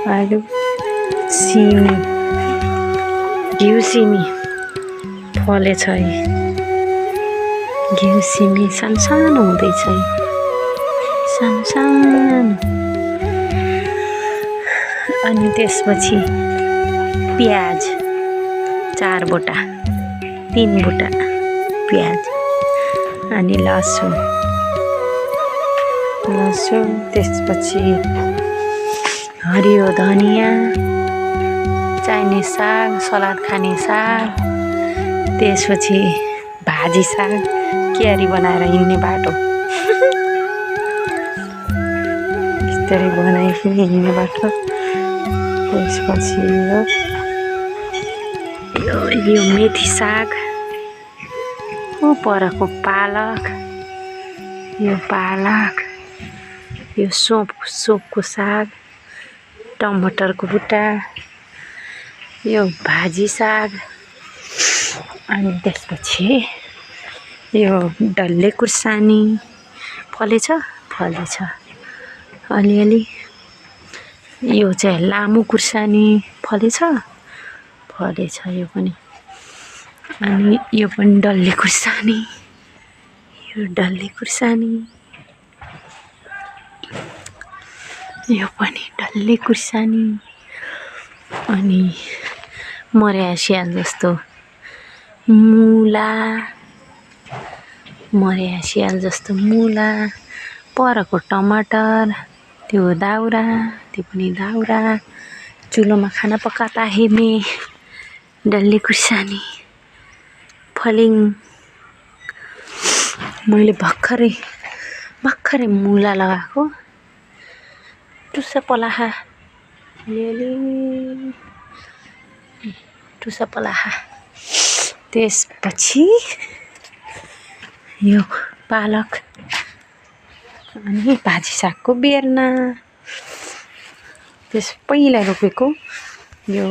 आलु सिमी घिउ सिमी फलेछ है। घिउ सिमी सानो हुँदैछ है, सानो। अनि त्यसपछि प्याज 4 बोटा 3 बोटा प्याज अनि लसुन त्यसपछि हरियो धनिया, चाहिने साग, सलाद खाने साग, त्यसपछि भाजी साग, क्यारी बनाएर हिँड्ने बाटो यसरी बनाइकन हिँड्ने बाटो। त्यसपछि यो मेथी साग, परको पालक, यो सोपको साग, टमाटरको बुट्टा, यो भाजी साग, अनि त्यसपछि यो डल्ले खुर्सानी फलेछ अलिअलि। यो चाहिँ लामो खुर्सानी फलेछ यो पनि। अनि यो पनि डल्ले खुर्सानी, यो पनि डल्ले खुर्सानी। अनि मर्या स्याल जस्तो मुला, परको टमाटर, त्यो पनि दाउरा, चुलोमा खाना पकाता है में डल्ले खुर्सानी फलिङ। मैले भर्खरै मुला लगाएको, टुसा पलाहा। त्यसपछि यो पालक, अनि भाजी सागको बेर्ना, त्यस पहिला रोपेको यो